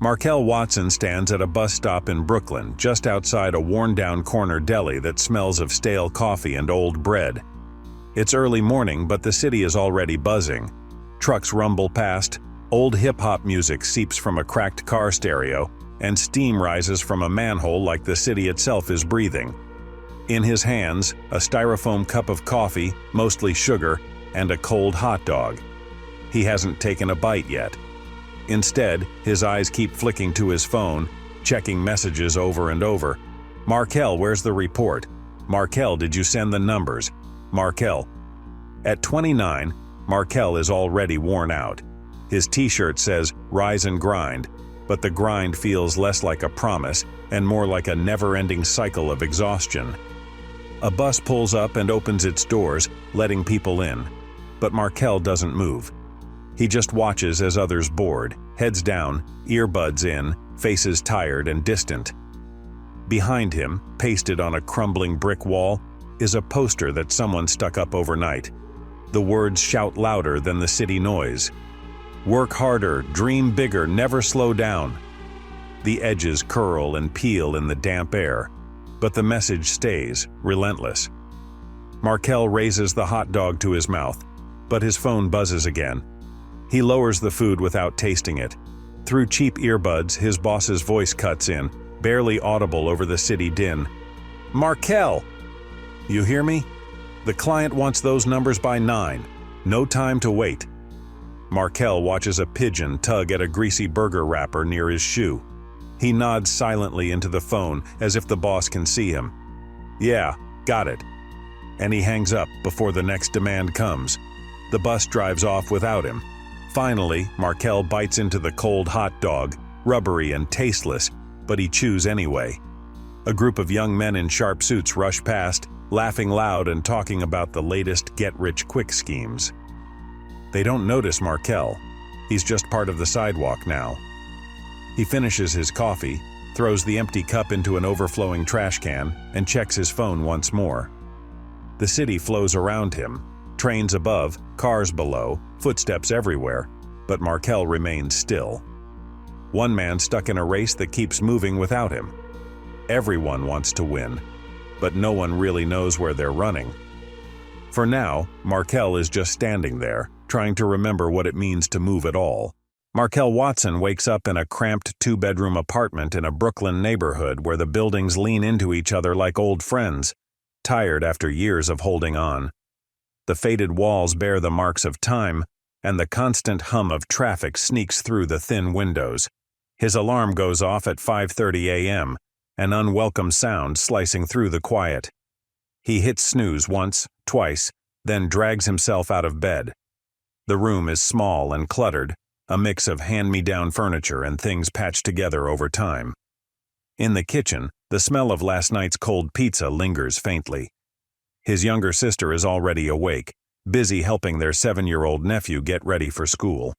Markel Watson stands at a bus stop in Brooklyn, just outside a worn-down corner deli that smells of stale coffee and old bread. It's early morning, but the city is already buzzing. Trucks rumble past, old hip-hop music seeps from a cracked car stereo, and steam rises from a manhole like the city itself is breathing. In his hands, a styrofoam cup of coffee, mostly sugar, and a cold hot dog. He hasn't taken a bite yet. Instead, his eyes keep flicking to his phone, checking messages over and over. Markel, where's the report? Markel, did you send the numbers? Markel. At 29, Markel is already worn out. His t-shirt says, "Rise and grind," but the grind feels less like a promise and more like a never-ending cycle of exhaustion. A bus pulls up and opens its doors, letting people in. But Markel doesn't move. He just watches as others board, heads down, earbuds in, faces tired and distant. Behind him, pasted on a crumbling brick wall, is a poster that someone stuck up overnight. The words shout louder than the city noise. Work harder, dream bigger, never slow down. The edges curl and peel in the damp air, but the message stays, relentless. Markel raises the hot dog to his mouth, but his phone buzzes again. He lowers the food without tasting it. Through cheap earbuds, his boss's voice cuts in, barely audible over the city din. Markel! You hear me? The client wants those numbers by 9. No time to wait. Markel watches a pigeon tug at a greasy burger wrapper near his shoe. He nods silently into the phone as if the boss can see him. Yeah, got it. And he hangs up before the next demand comes. The bus drives off without him. Finally, Markel bites into the cold hot dog, rubbery and tasteless, but he chews anyway. A group of young men in sharp suits rush past, laughing loud and talking about the latest get-rich-quick schemes. They don't notice Markel. He's just part of the sidewalk now. He finishes his coffee, throws the empty cup into an overflowing trash can, and checks his phone once more. The city flows around him. Trains above, cars below, footsteps everywhere, but Markel remains still. One man stuck in a race that keeps moving without him. Everyone wants to win, but no one really knows where they're running. For now, Markel is just standing there, trying to remember what it means to move at all. Markel Watson wakes up in a cramped two-bedroom apartment in a Brooklyn neighborhood where the buildings lean into each other like old friends, tired after years of holding on. The faded walls bear the marks of time, and the constant hum of traffic sneaks through the thin windows. His alarm goes off at 5:30 a.m., an unwelcome sound slicing through the quiet. He hits snooze once, twice, then drags himself out of bed. The room is small and cluttered, a mix of hand-me-down furniture and things patched together over time. In the kitchen, the smell of last night's cold pizza lingers faintly. His younger sister is already awake, busy helping their 7-year-old nephew get ready for school.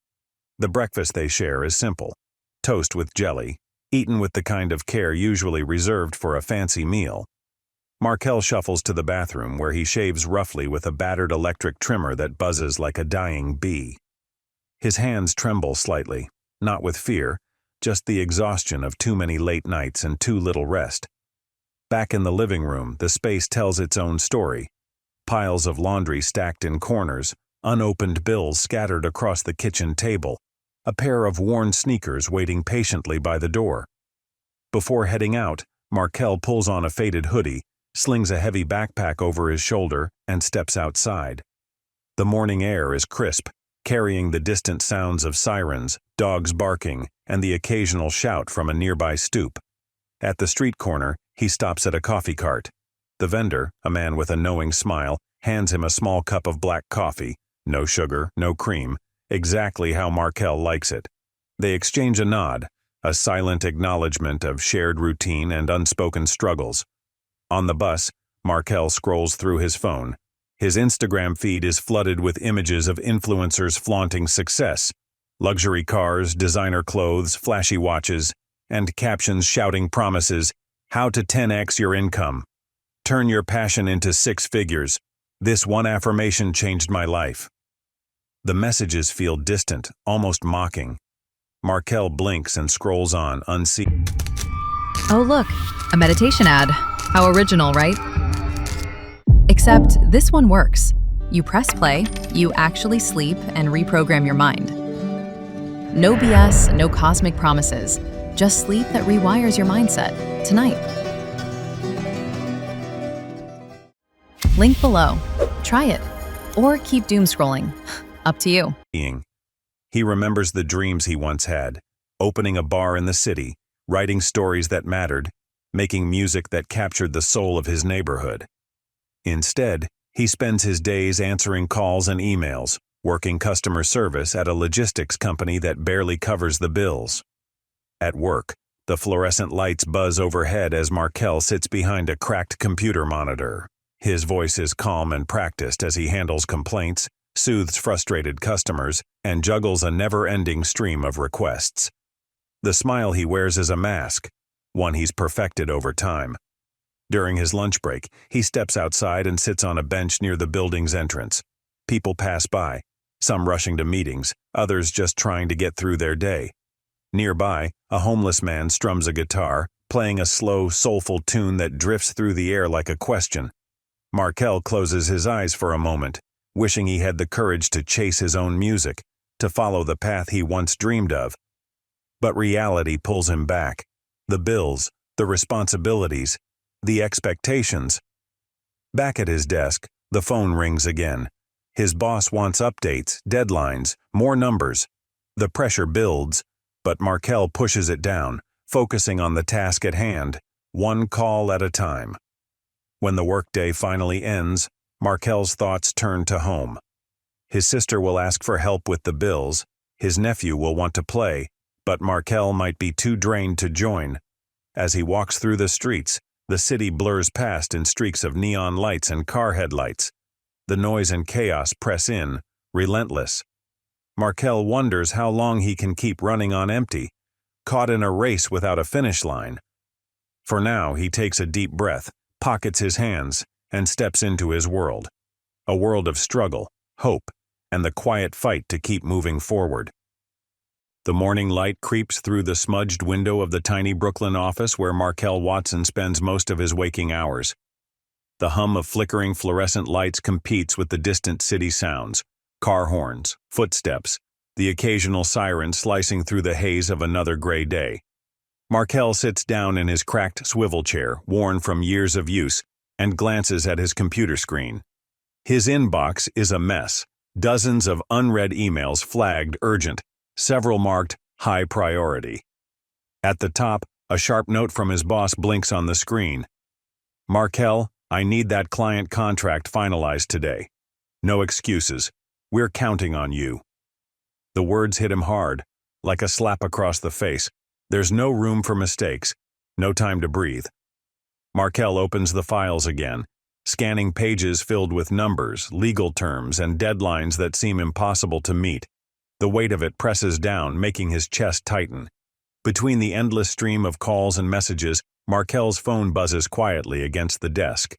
The breakfast they share is simple: toast with jelly, eaten with the kind of care usually reserved for a fancy meal. Markel shuffles to the bathroom where he shaves roughly with a battered electric trimmer that buzzes like a dying bee. His hands tremble slightly, not with fear, just the exhaustion of too many late nights and too little rest. Back in the living room, the space tells its own story. Piles of laundry stacked in corners, unopened bills scattered across the kitchen table, a pair of worn sneakers waiting patiently by the door. Before heading out, Markel pulls on a faded hoodie, slings a heavy backpack over his shoulder, and steps outside. The morning air is crisp, carrying the distant sounds of sirens, dogs barking, and the occasional shout from a nearby stoop. At the street corner, he stops at a coffee cart. The vendor, a man with a knowing smile, hands him a small cup of black coffee, no sugar, no cream, exactly how Markel likes it. They exchange a nod, a silent acknowledgement of shared routine and unspoken struggles. On the bus, Markel scrolls through his phone. His Instagram feed is flooded with images of influencers flaunting success, luxury cars, designer clothes, flashy watches, and captions shouting promises: how to 10x your income. Turn your passion into 6 figures. This one affirmation changed my life. The messages feel distant, almost mocking. Markel blinks and scrolls on, unseen. Oh look, a meditation ad. How original, right? Except this one works. You press play, you actually sleep and reprogram your mind. No BS, no cosmic promises. Just sleep that rewires your mindset tonight. Link below. Try it. Or keep doom scrolling. Up to you. He remembers the dreams he once had, opening a bar in the city, writing stories that mattered, making music that captured the soul of his neighborhood. Instead, he spends his days answering calls and emails, working customer service at a logistics company that barely covers the bills. At work, the fluorescent lights buzz overhead as Markel sits behind a cracked computer monitor. His voice is calm and practiced as he handles complaints, soothes frustrated customers, and juggles a never-ending stream of requests. The smile he wears is a mask, one he's perfected over time. During his lunch break, he steps outside and sits on a bench near the building's entrance. People pass by, some rushing to meetings, others just trying to get through their day. Nearby, a homeless man strums a guitar, playing a slow, soulful tune that drifts through the air like a question. Markel closes his eyes for a moment, wishing he had the courage to chase his own music, to follow the path he once dreamed of. But reality pulls him back. The bills, the responsibilities, the expectations. Back at his desk, the phone rings again. His boss wants updates, deadlines, more numbers. The pressure builds, but Markel pushes it down, focusing on the task at hand, one call at a time. When the workday finally ends, Markel's thoughts turn to home. His sister will ask for help with the bills, his nephew will want to play, but Markel might be too drained to join. As he walks through the streets, the city blurs past in streaks of neon lights and car headlights. The noise and chaos press in, relentless. Markel wonders how long he can keep running on empty, caught in a race without a finish line. For now, he takes a deep breath, pockets his hands, and steps into his world. A world of struggle, hope, and the quiet fight to keep moving forward. The morning light creeps through the smudged window of the tiny Brooklyn office where Markel Watson spends most of his waking hours. The hum of flickering fluorescent lights competes with the distant city sounds. Car horns, footsteps, the occasional siren slicing through the haze of another gray day. Markel sits down in his cracked swivel chair, worn from years of use, and glances at his computer screen. His inbox is a mess, dozens of unread emails flagged urgent, several marked high priority. At the top, a sharp note from his boss blinks on the screen. Markel, I need that client contract finalized today. No excuses. We're counting on you. The words hit him hard, like a slap across the face. There's no room for mistakes, no time to breathe. Markel opens the files again, scanning pages filled with numbers, legal terms, and deadlines that seem impossible to meet. The weight of it presses down, making his chest tighten. Between the endless stream of calls and messages, Markel's phone buzzes quietly against the desk.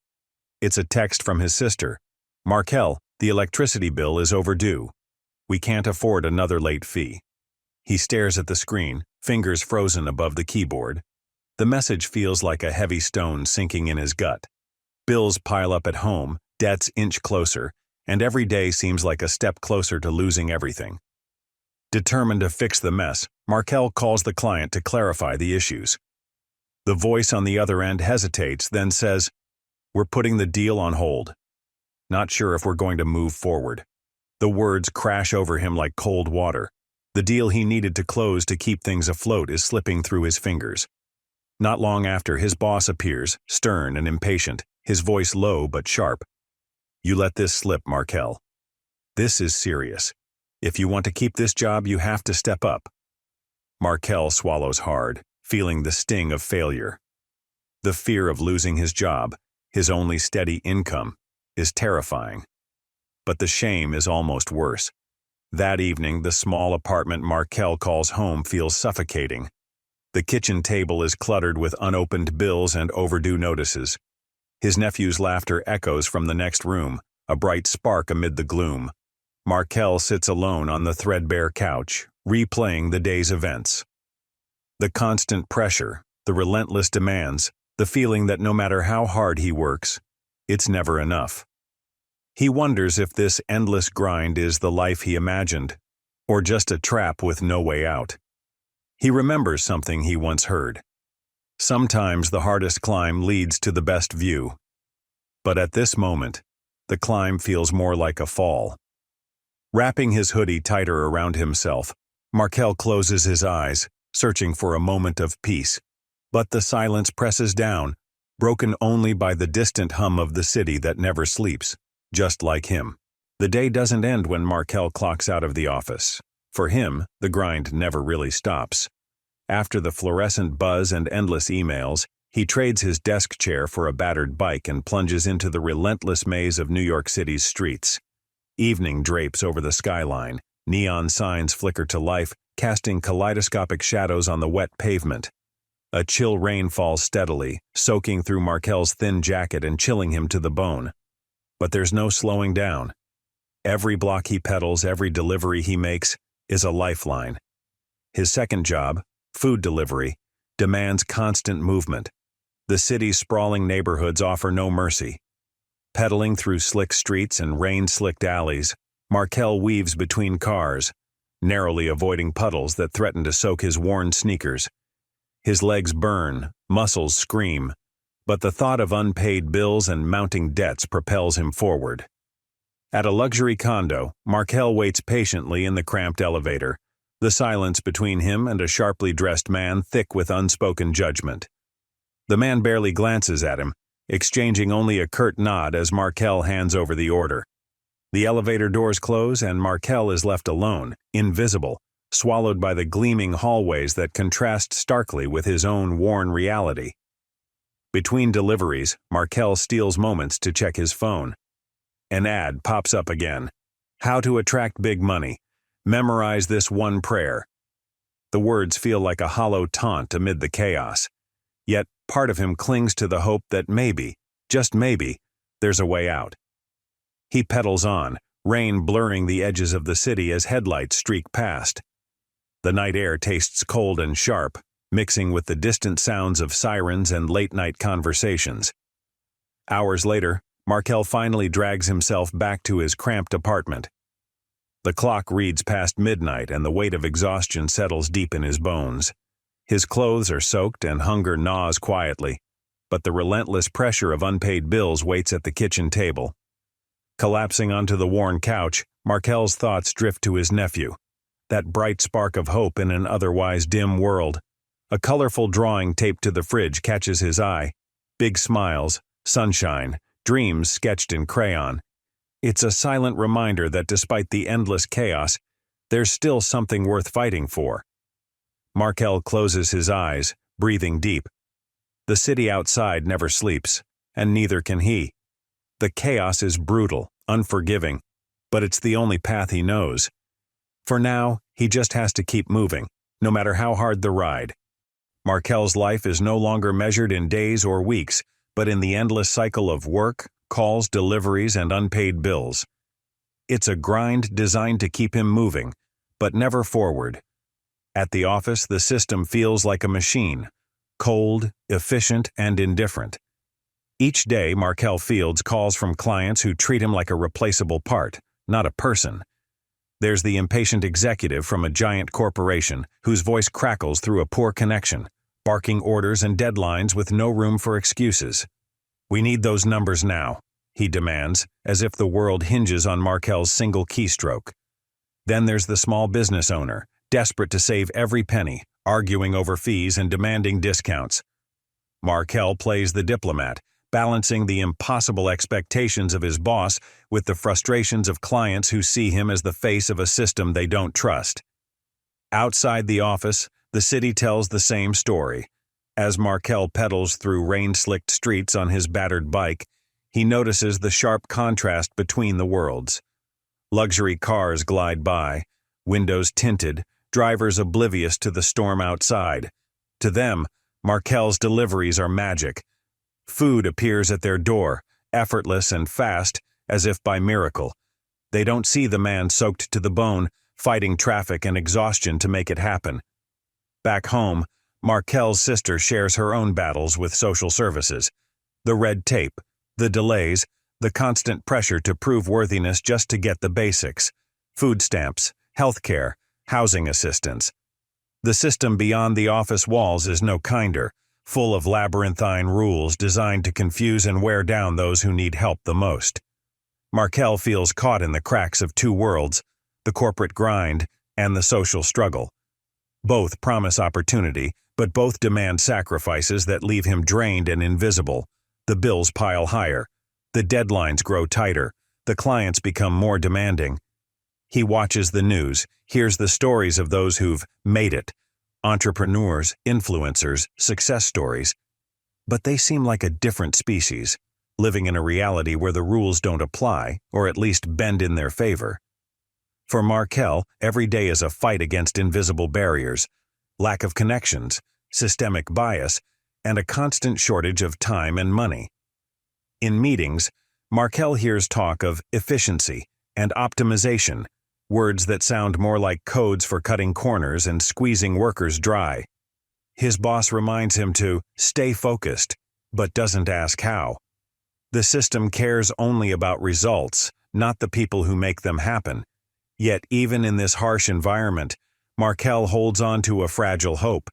It's a text from his sister. Markel, the electricity bill is overdue. We can't afford another late fee. He stares at the screen, fingers frozen above the keyboard. The message feels like a heavy stone sinking in his gut. Bills pile up at home, debts inch closer, and every day seems like a step closer to losing everything. Determined to fix the mess, Markel calls the client to clarify the issues. The voice on the other end hesitates, then says, "We're putting the deal on hold. Not sure if we're going to move forward." The words crash over him like cold water. The deal he needed to close to keep things afloat is slipping through his fingers. Not long after, his boss appears, stern and impatient, his voice low but sharp. "You let this slip, Markel. This is serious. If you want to keep this job, you have to step up." Markel swallows hard, feeling the sting of failure. The fear of losing his job, his only steady income, is terrifying. But the shame is almost worse. That evening, the small apartment Markel calls home feels suffocating. The kitchen table is cluttered with unopened bills and overdue notices. His nephew's laughter echoes from the next room, a bright spark amid the gloom. Markel sits alone on the threadbare couch, replaying the day's events. The constant pressure, the relentless demands, the feeling that no matter how hard he works, it's never enough. He wonders if this endless grind is the life he imagined, or just a trap with no way out. He remembers something he once heard. Sometimes the hardest climb leads to the best view. But at this moment, the climb feels more like a fall. Wrapping his hoodie tighter around himself, Markel closes his eyes, searching for a moment of peace. But the silence presses down, broken only by the distant hum of the city that never sleeps, just like him. The day doesn't end when Markel clocks out of the office. For him, the grind never really stops. After the fluorescent buzz and endless emails, he trades his desk chair for a battered bike and plunges into the relentless maze of New York City's streets. Evening drapes over the skyline, neon signs flicker to life, casting kaleidoscopic shadows on the wet pavement. A chill rain falls steadily, soaking through Markel's thin jacket and chilling him to the bone. But there's no slowing down. Every block he pedals, every delivery he makes, is a lifeline. His second job, food delivery, demands constant movement. The city's sprawling neighborhoods offer no mercy. Pedaling through slick streets and rain-slicked alleys, Markel weaves between cars, narrowly avoiding puddles that threaten to soak his worn sneakers. His legs burn, muscles scream, but the thought of unpaid bills and mounting debts propels him forward. At a luxury condo, Markel waits patiently in the cramped elevator, the silence between him and a sharply dressed man thick with unspoken judgment. The man barely glances at him, exchanging only a curt nod as Markel hands over the order. The elevator doors close and Markel is left alone, invisible, swallowed by the gleaming hallways that contrast starkly with his own worn reality. Between deliveries, Markel steals moments to check his phone. An ad pops up again. How to attract big money. Memorize this one prayer. The words feel like a hollow taunt amid the chaos. Yet part of him clings to the hope that maybe, just maybe, there's a way out. He pedals on, rain blurring the edges of the city as headlights streak past. The night air tastes cold and sharp, mixing with the distant sounds of sirens and late-night conversations. Hours later, Markel finally drags himself back to his cramped apartment. The clock reads past midnight and the weight of exhaustion settles deep in his bones. His clothes are soaked and hunger gnaws quietly, but the relentless pressure of unpaid bills waits at the kitchen table. Collapsing onto the worn couch, Markel's thoughts drift to his nephew, that bright spark of hope in an otherwise dim world. A colorful drawing taped to the fridge catches his eye. Big smiles, sunshine, dreams sketched in crayon. It's a silent reminder that despite the endless chaos, there's still something worth fighting for. Markel closes his eyes, breathing deep. The city outside never sleeps, and neither can he. The chaos is brutal, unforgiving, but it's the only path he knows. For now, he just has to keep moving, no matter how hard the ride. Markel's life is no longer measured in days or weeks, but in the endless cycle of work, calls, deliveries, and unpaid bills. It's a grind designed to keep him moving, but never forward. At the office, the system feels like a machine, cold, efficient, and indifferent. Each day, Markel fields calls from clients who treat him like a replaceable part, not a person. There's the impatient executive from a giant corporation whose voice crackles through a poor connection, barking orders and deadlines with no room for excuses. "We need those numbers now," he demands, as if the world hinges on Markel's single keystroke. Then there's the small business owner, desperate to save every penny, arguing over fees and demanding discounts. Markel plays the diplomat, balancing the impossible expectations of his boss with the frustrations of clients who see him as the face of a system they don't trust. Outside the office, the city tells the same story. As Markel pedals through rain-slicked streets on his battered bike, he notices the sharp contrast between the worlds. Luxury cars glide by, windows tinted, drivers oblivious to the storm outside. To them, Markel's deliveries are magic. Food appears at their door, effortless and fast, as if by miracle. They don't see the man soaked to the bone, fighting traffic and exhaustion to make it happen. Back home, Markel's sister shares her own battles with social services. The red tape, the delays, the constant pressure to prove worthiness just to get the basics: food stamps, healthcare, housing assistance. The system beyond the office walls is no kinder, full of labyrinthine rules designed to confuse and wear down those who need help the most. Markel feels caught in the cracks of two worlds, the corporate grind and the social struggle. Both promise opportunity, but both demand sacrifices that leave him drained and invisible. The bills pile higher. The deadlines grow tighter. The clients become more demanding. He watches the news, hears the stories of those who've made it. Entrepreneurs, influencers, success stories. But they seem like a different species, living in a reality where the rules don't apply, or at least bend in their favor. For Markel, every day is a fight against invisible barriers, lack of connections, systemic bias, and a constant shortage of time and money. In meetings, Markel hears talk of efficiency and optimization, words that sound more like codes for cutting corners and squeezing workers dry. His boss reminds him to stay focused, but doesn't ask how. The system cares only about results, not the people who make them happen. Yet even in this harsh environment, Markel holds on to a fragile hope.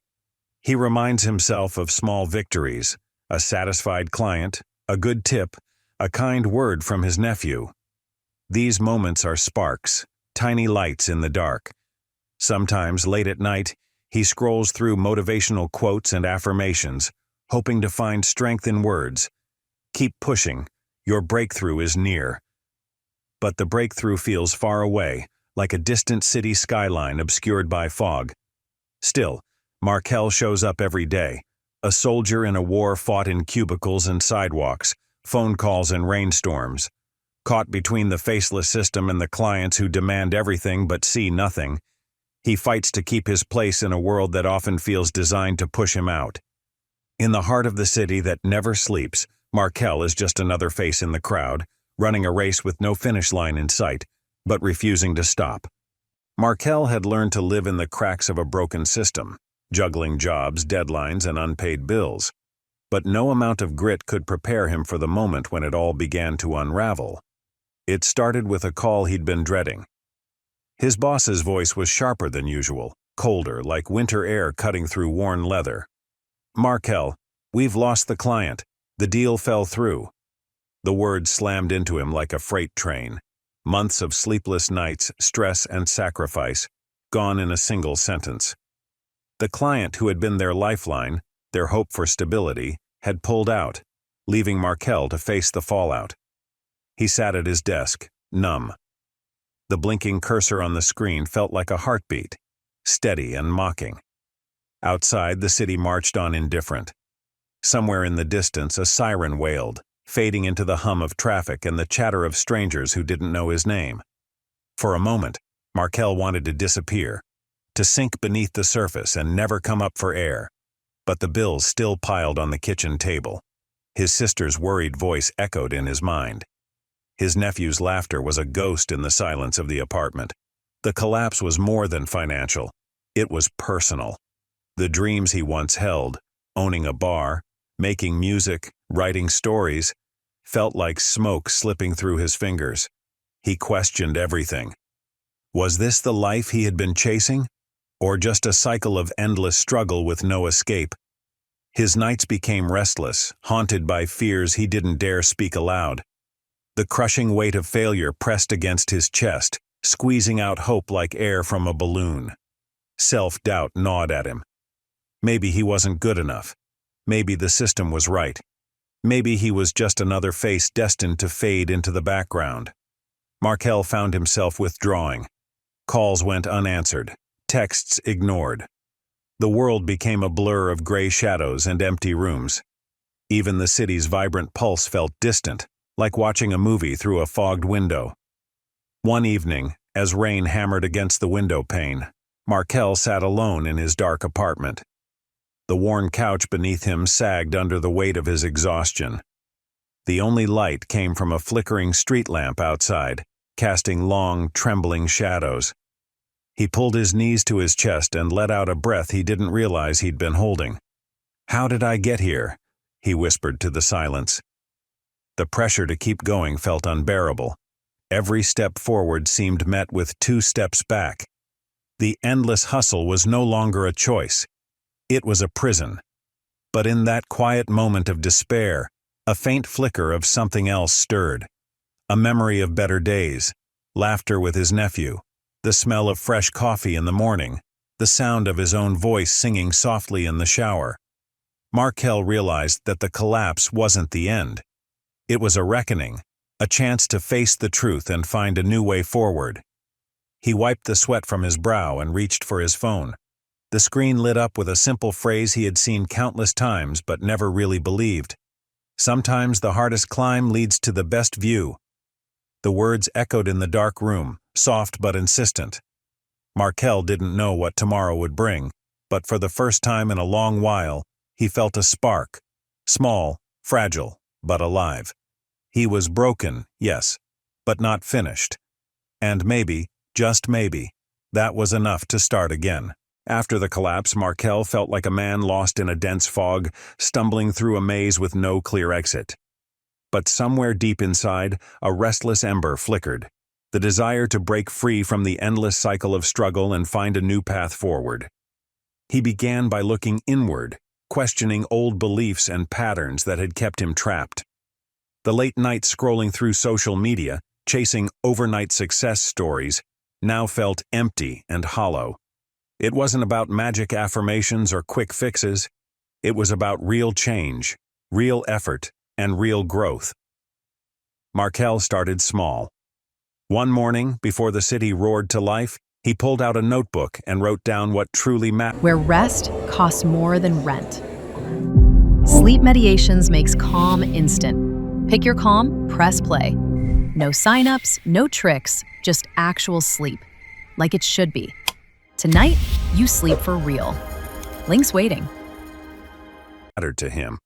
He reminds himself of small victories: a satisfied client, a good tip, a kind word from his nephew. These moments are sparks, tiny lights in the dark. Sometimes, late at night, he scrolls through motivational quotes and affirmations, hoping to find strength in words. Keep pushing, your breakthrough is near. But the breakthrough feels far away, like a distant city skyline obscured by fog. Still, Markel shows up every day, a soldier in a war fought in cubicles and sidewalks, phone calls and rainstorms. Caught between the faceless system and the clients who demand everything but see nothing, he fights to keep his place in a world that often feels designed to push him out. In the heart of the city that never sleeps, Markel is just another face in the crowd, running a race with no finish line in sight, but refusing to stop. Markel had learned to live in the cracks of a broken system, juggling jobs, deadlines, and unpaid bills. But no amount of grit could prepare him for the moment when it all began to unravel. It started with a call he'd been dreading. His boss's voice was sharper than usual, colder, like winter air cutting through worn leather. "Markel, we've lost the client. The deal fell through." The words slammed into him like a freight train. Months of sleepless nights, stress, and sacrifice, gone in a single sentence. The client who had been their lifeline, their hope for stability, had pulled out, leaving Markel to face the fallout. He sat at his desk, numb. The blinking cursor on the screen felt like a heartbeat, steady and mocking. Outside, the city marched on indifferent. Somewhere in the distance, a siren wailed, fading into the hum of traffic and the chatter of strangers who didn't know his name. For a moment, Markel wanted to disappear, to sink beneath the surface and never come up for air. But the bills still piled on the kitchen table. His sister's worried voice echoed in his mind. His nephew's laughter was a ghost in the silence of the apartment. The collapse was more than financial. It was personal. The dreams he once held, owning a bar, making music, writing stories, felt like smoke slipping through his fingers. He questioned everything. Was this the life he had been chasing? Or just a cycle of endless struggle with no escape? His nights became restless, haunted by fears he didn't dare speak aloud. The crushing weight of failure pressed against his chest, squeezing out hope like air from a balloon. Self-doubt gnawed at him. Maybe he wasn't good enough. Maybe the system was right. Maybe he was just another face destined to fade into the background. Markel found himself withdrawing. Calls went unanswered, texts ignored. The world became a blur of gray shadows and empty rooms. Even the city's vibrant pulse felt distant, like watching a movie through a fogged window. One evening, as rain hammered against the window pane, Markel sat alone in his dark apartment. The worn couch beneath him sagged under the weight of his exhaustion. The only light came from a flickering street lamp outside, casting long, trembling shadows. He pulled his knees to his chest and let out a breath he didn't realize he'd been holding. "How did I get here?" he whispered to the silence. The pressure to keep going felt unbearable. Every step forward seemed met with 2 steps back. The endless hustle was no longer a choice. It was a prison. But in that quiet moment of despair, a faint flicker of something else stirred. A memory of better days, laughter with his nephew, the smell of fresh coffee in the morning, the sound of his own voice singing softly in the shower. Markel realized that the collapse wasn't the end. It was a reckoning, a chance to face the truth and find a new way forward. He wiped the sweat from his brow and reached for his phone. The screen lit up with a simple phrase he had seen countless times but never really believed. "Sometimes the hardest climb leads to the best view." The words echoed in the dark room, soft but insistent. Markel didn't know what tomorrow would bring, but for the first time in a long while, he felt a spark. Small, fragile, but alive. He was broken, yes, but not finished. And maybe, just maybe, that was enough to start again. After the collapse, Markel felt like a man lost in a dense fog, stumbling through a maze with no clear exit. But somewhere deep inside, a restless ember flickered, the desire to break free from the endless cycle of struggle and find a new path forward. He began by looking inward, questioning old beliefs and patterns that had kept him trapped. The late nights scrolling through social media, chasing overnight success stories, now felt empty and hollow. It wasn't about magic affirmations or quick fixes. It was about real change, real effort, and real growth. Markel started small. One morning, before the city roared to life, he pulled out a notebook and wrote down what truly mattered. Where rest costs more than rent. Sleep Mediations makes calm instant. Pick your calm, press play. No signups, no tricks, just actual sleep. Like it should be. Tonight, you sleep for real. Link's waiting. Mattered to him.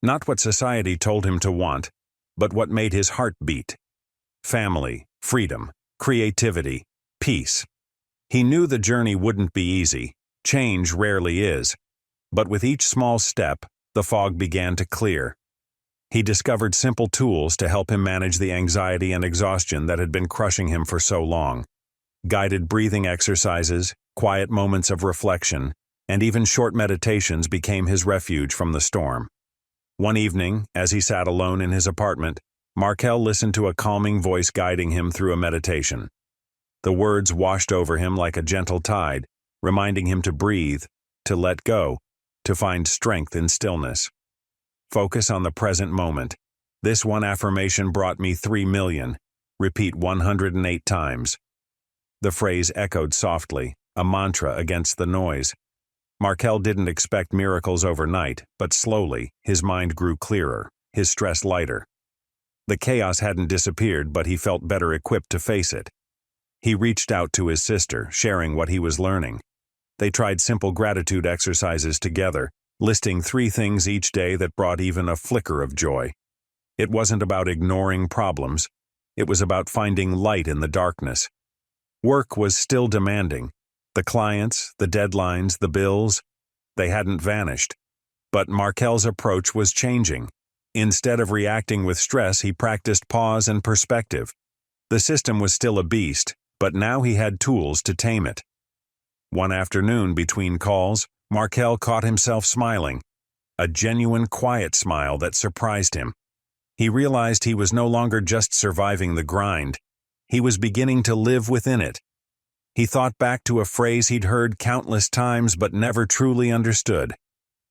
Not what society told him to want, but what made his heart beat. Family, freedom, creativity, peace. He knew the journey wouldn't be easy. Change rarely is. But with each small step, the fog began to clear. He discovered simple tools to help him manage the anxiety and exhaustion that had been crushing him for so long. Guided breathing exercises, quiet moments of reflection, and even short meditations became his refuge from the storm. One evening, as he sat alone in his apartment, Markel listened to a calming voice guiding him through a meditation. The words washed over him like a gentle tide, reminding him to breathe, to let go, to find strength in stillness. Focus on the present moment. This one affirmation brought me 3 million. Repeat 108 times. The phrase echoed softly, a mantra against the noise. Markel didn't expect miracles overnight, but slowly, his mind grew clearer, his stress lighter. The chaos hadn't disappeared, but he felt better equipped to face it. He reached out to his sister, sharing what he was learning. They tried simple gratitude exercises together, listing 3 things each day that brought even a flicker of joy. It wasn't about ignoring problems. It was about finding light in the darkness. Work was still demanding. The clients, the deadlines, the bills, they hadn't vanished. But Markel's approach was changing. Instead of reacting with stress, he practiced pause and perspective. The system was still a beast, but now he had tools to tame it. One afternoon between calls, Markel caught himself smiling, a genuine quiet smile that surprised him. He realized he was no longer just surviving the grind. He was beginning to live within it. He thought back to a phrase he'd heard countless times but never truly understood.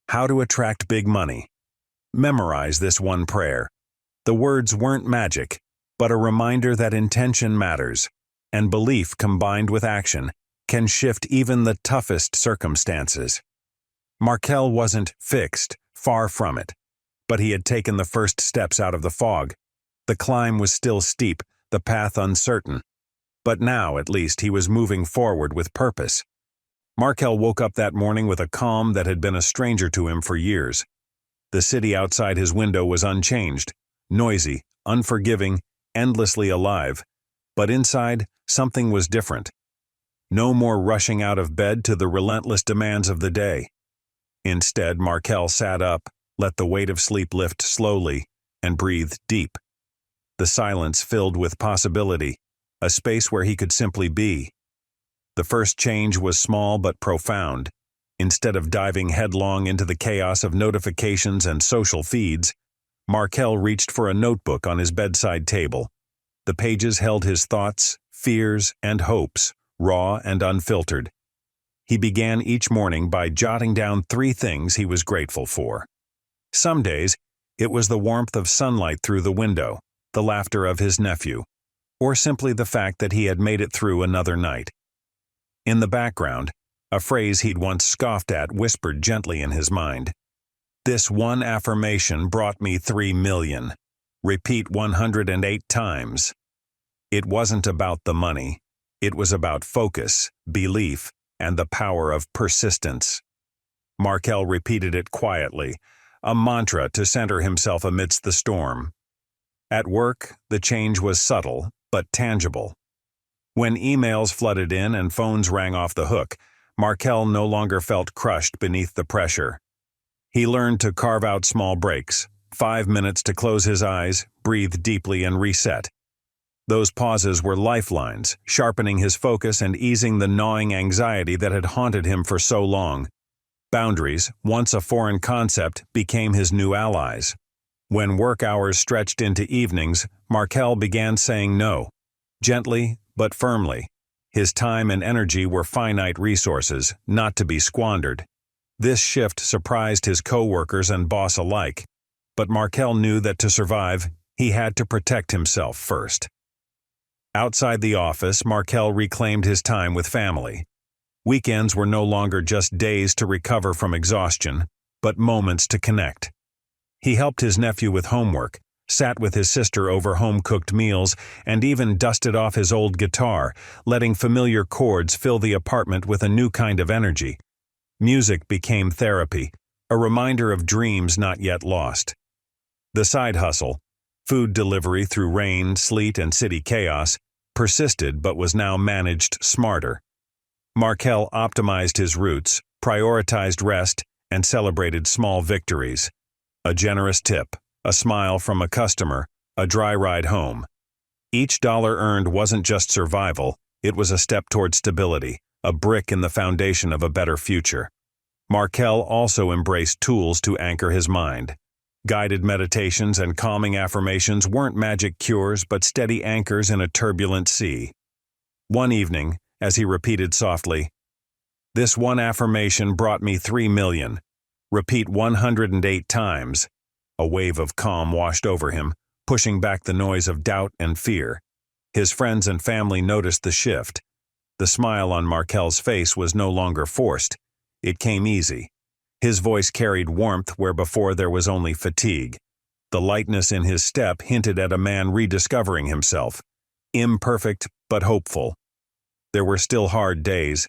How to attract big money. Memorize this one prayer. The words weren't magic, but a reminder that intention matters, and belief combined with action can shift even the toughest circumstances. Markel wasn't fixed, far from it, but he had taken the first steps out of the fog. The climb was still steep, the path uncertain. But now, at least, he was moving forward with purpose. Markel woke up that morning with a calm that had been a stranger to him for years. The city outside his window was unchanged, noisy, unforgiving, endlessly alive. But inside, something was different. No more rushing out of bed to the relentless demands of the day. Instead, Markel sat up, let the weight of sleep lift slowly, and breathed deep. The silence filled with possibility, a space where he could simply be. The first change was small but profound. Instead of diving headlong into the chaos of notifications and social feeds, Markel reached for a notebook on his bedside table. The pages held his thoughts, fears, and hopes, raw and unfiltered. He began each morning by jotting down 3 things he was grateful for. Some days, it was the warmth of sunlight through the window, the laughter of his nephew, or simply the fact that he had made it through another night. In the background, a phrase he'd once scoffed at whispered gently in his mind. This one affirmation brought me 3 million. Repeat 108 times. It wasn't about the money. It was about focus, belief, and the power of persistence. Markel repeated it quietly, a mantra to center himself amidst the storm. At work, the change was subtle, but tangible. When emails flooded in and phones rang off the hook, Markel no longer felt crushed beneath the pressure. He learned to carve out small breaks, 5 minutes to close his eyes, breathe deeply, and reset. Those pauses were lifelines, sharpening his focus and easing the gnawing anxiety that had haunted him for so long. Boundaries, once a foreign concept, became his new allies. When work hours stretched into evenings, Markel began saying no, gently but firmly. His time and energy were finite resources, not to be squandered. This shift surprised his co-workers and boss alike, but Markel knew that to survive, he had to protect himself first. Outside the office, Markel reclaimed his time with family. Weekends were no longer just days to recover from exhaustion, but moments to connect. He helped his nephew with homework, sat with his sister over home-cooked meals, and even dusted off his old guitar, letting familiar chords fill the apartment with a new kind of energy. Music became therapy, a reminder of dreams not yet lost. The side hustle, food delivery through rain, sleet, and city chaos, persisted but was now managed smarter. Markel optimized his routes, prioritized rest, and celebrated small victories. A generous tip, a smile from a customer, a dry ride home. Each dollar earned wasn't just survival, it was a step toward stability, a brick in the foundation of a better future. Markel also embraced tools to anchor his mind. Guided meditations and calming affirmations weren't magic cures but steady anchors in a turbulent sea. One evening, as he repeated softly, "This one affirmation brought me 3 million. Repeat 108 times." A wave of calm washed over him, pushing back the noise of doubt and fear. His friends and family noticed the shift. The smile on Markel's face was no longer forced. It came easy. His voice carried warmth where before there was only fatigue. The lightness in his step hinted at a man rediscovering himself. Imperfect, but hopeful. There were still hard days.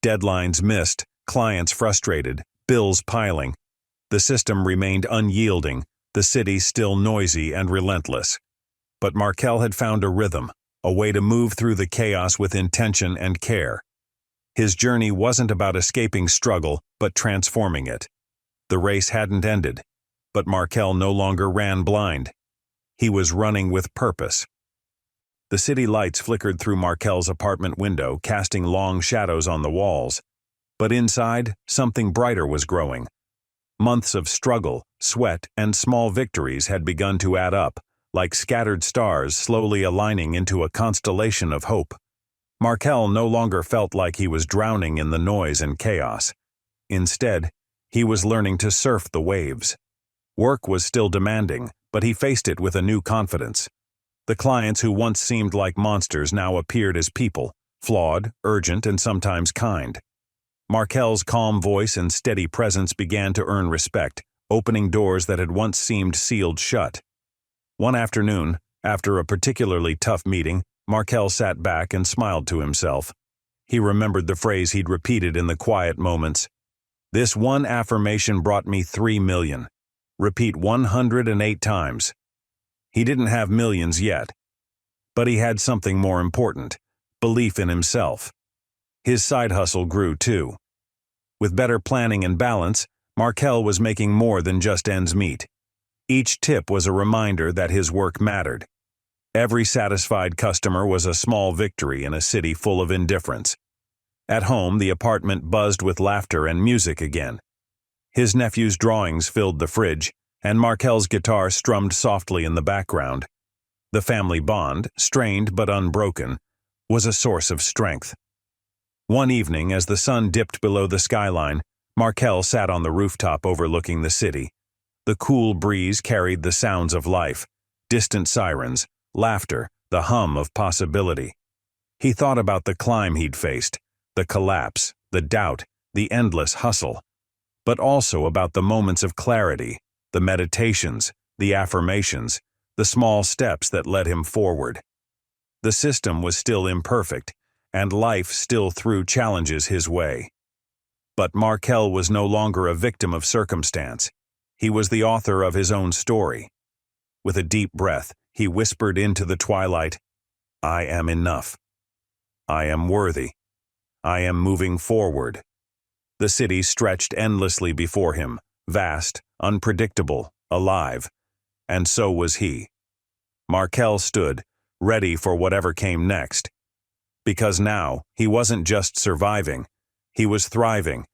Deadlines missed, clients frustrated, bills piling. The system remained unyielding, the city still noisy and relentless. But Markel had found a rhythm, a way to move through the chaos with intention and care. His journey wasn't about escaping struggle, but transforming it. The race hadn't ended, but Markel no longer ran blind. He was running with purpose. The city lights flickered through Markel's apartment window, casting long shadows on the walls. But inside, something brighter was growing. Months of struggle, sweat, and small victories had begun to add up, like scattered stars slowly aligning into a constellation of hope. Markel no longer felt like he was drowning in the noise and chaos. Instead, he was learning to surf the waves. Work was still demanding, but he faced it with a new confidence. The clients who once seemed like monsters now appeared as people, flawed, urgent, and sometimes kind. Markel's calm voice and steady presence began to earn respect, opening doors that had once seemed sealed shut. One afternoon, after a particularly tough meeting, Markel sat back and smiled to himself. He remembered the phrase he'd repeated in the quiet moments. "This one affirmation brought me 3 million. Repeat 108 times." He didn't have millions yet, but he had something more important: belief in himself. His side hustle grew too. With better planning and balance, Markel was making more than just ends meet. Each tip was a reminder that his work mattered. Every satisfied customer was a small victory in a city full of indifference. At home, the apartment buzzed with laughter and music again. His nephew's drawings filled the fridge, and Markel's guitar strummed softly in the background. The family bond, strained but unbroken, was a source of strength. One evening, as the sun dipped below the skyline, Markel sat on the rooftop overlooking the city. The cool breeze carried the sounds of life, distant sirens, laughter, the hum of possibility. He thought about the climb he'd faced, the collapse, the doubt, the endless hustle, but also about the moments of clarity, the meditations, the affirmations, the small steps that led him forward. The system was still imperfect, and life still threw challenges his way. But Markel was no longer a victim of circumstance. He was the author of his own story. With a deep breath, he whispered into the twilight, "I am enough. I am worthy. I am moving forward." The city stretched endlessly before him, vast, unpredictable, alive. And so was he. Markel stood, ready for whatever came next. Because now, he wasn't just surviving. He was thriving,